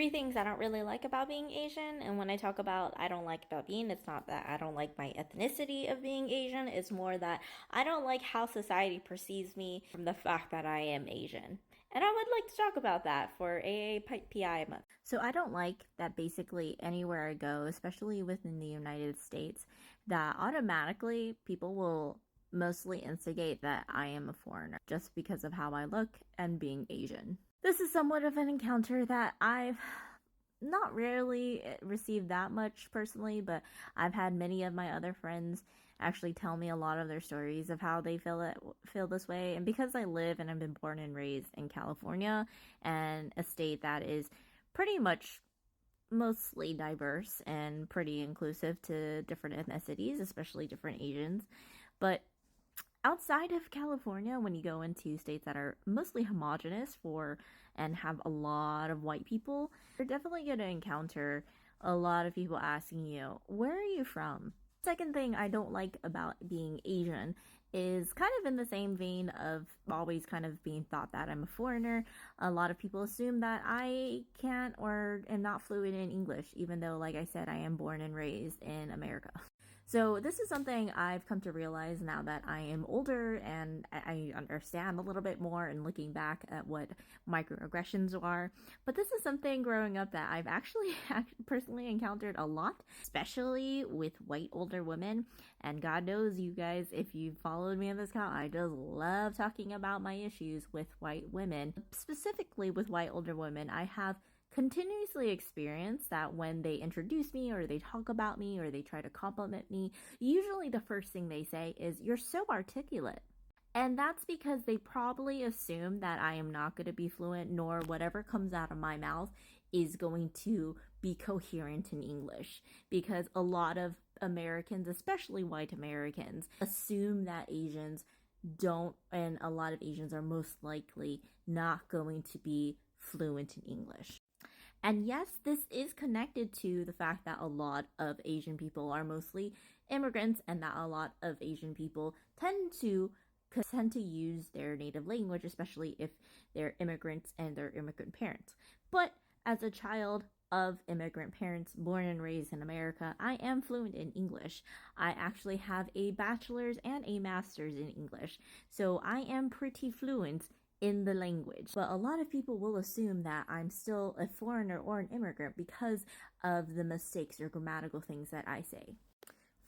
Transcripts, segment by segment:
Three things I don't really like about being Asian. And when I talk about I don't like about being, it's not that I don't like my ethnicity of being Asian. It's more that I don't like how society perceives me from the fact that I am Asian. And I would like to talk about that for AAPI month. So I don't like that basically anywhere I go, especially within the United States, that automatically people will mostly instigate that I am a foreigner just because of how I look and being Asian. This is somewhat of an encounter that I've not really received that much personally, but I've had many of my other friends actually tell me a lot of their stories of how they feel this way. And because I live and I've been born and raised in California, and a state that is pretty much mostly diverse and pretty inclusive to different ethnicities, especially different Asians, but outside of California, when you go into states that are mostly homogenous for and have a lot of white people, you're definitely going to encounter a lot of people asking you, where are you from? Second thing I don't like about being Asian is kind of in the same vein of always kind of being thought that I'm a foreigner. A lot of people assume that I can't or am not fluent in English, even though, like I said, I am born and raised in America. So this is something I've come to realize now that I am older and I understand a little bit more and looking back at what microaggressions are. But this is something growing up that I've actually personally encountered a lot, especially with white older women. And God knows you guys, if you followed me on this account, I just love talking about my issues with white women. Specifically with white older women, I have continuously experience that when they introduce me or they talk about me or they try to compliment me, usually the first thing they say is, "You're so articulate." And that's because they probably assume that I am not going to be fluent, nor whatever comes out of my mouth is going to be coherent in English. Because a lot of Americans, especially white Americans, assume that Asians don't, and a lot of Asians are most likely not going to be fluent in English. And yes, this is connected to the fact that a lot of Asian people are mostly immigrants and that a lot of Asian people tend to use their native language, especially if they're immigrants and they're immigrant parents. But as a child of immigrant parents born and raised in America, I am fluent in English. I actually have a bachelor's and a master's in English. So I am pretty fluent in the language. But a lot of people will assume that I'm still a foreigner or an immigrant because of the mistakes or grammatical things that I say.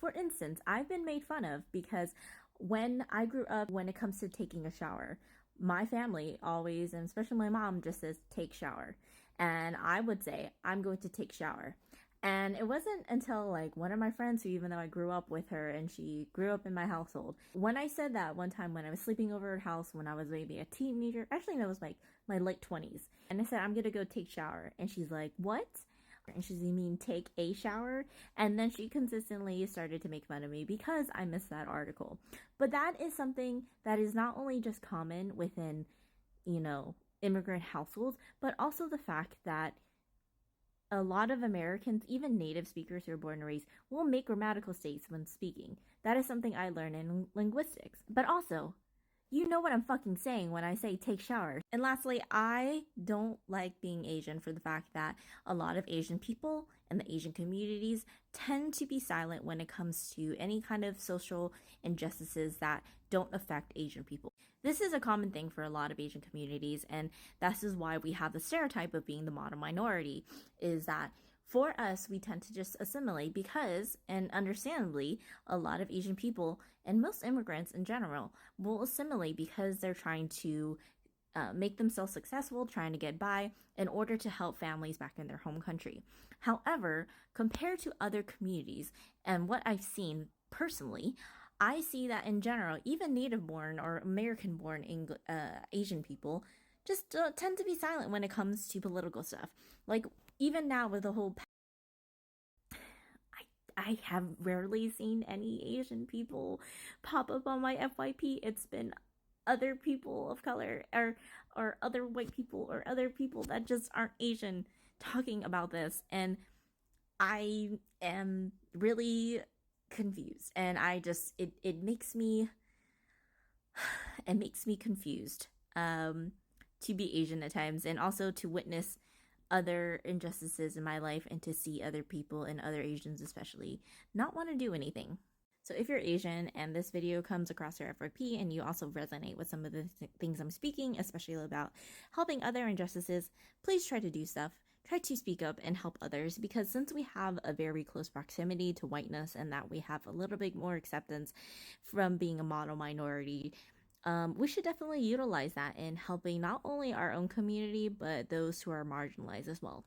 For instance, I've been made fun of because when I grew up, when it comes to taking a shower, my family always, and especially my mom, just says, "Take shower." And I would say, "I'm going to take shower." And it wasn't until like one of my friends, who even though I grew up with her and she grew up in my household, when I said that one time when I was sleeping over her house when I was maybe a teenager, actually no, it was like my late 20s, and I said, "I'm gonna go take shower," and she's like, "What?" And she's, "You mean take a shower?" And then she consistently started to make fun of me because I missed that article. But that is something that is not only just common within, immigrant households, but also the fact that a lot of Americans, even native speakers who are born and raised, will make grammatical mistakes when speaking. That is something I learned in linguistics. But also, you know what I'm fucking saying when I say take showers. And lastly, I don't like being Asian for the fact that a lot of Asian people and the Asian communities tend to be silent when it comes to any kind of social injustices that don't affect Asian people. This is a common thing for a lot of Asian communities, and this is why we have the stereotype of being the model minority, is that for us, we tend to just assimilate because, and understandably, a lot of Asian people and most immigrants in general will assimilate because they're trying to make themselves successful, trying to get by in order to help families back in their home country. However, compared to other communities and what I've seen personally, I see that in general, even native born or American born Asian people just tend to be silent when it comes to political stuff. Like, even now with the whole I have rarely seen any Asian people pop up on my FYP. It's been other people of color or other white people or other people that just aren't Asian talking about this, and I am really confused, and it makes me confused to be Asian at times, and also to witness other injustices in my life and to see other people and other Asians especially not want to do anything. So if you're Asian and this video comes across your FYP and you also resonate with some of the things I'm speaking, especially about helping other injustices, please try to do stuff. Try to speak up and help others, because since we have a very close proximity to whiteness and that we have a little bit more acceptance from being a model minority, we should definitely utilize that in helping not only our own community, but those who are marginalized as well.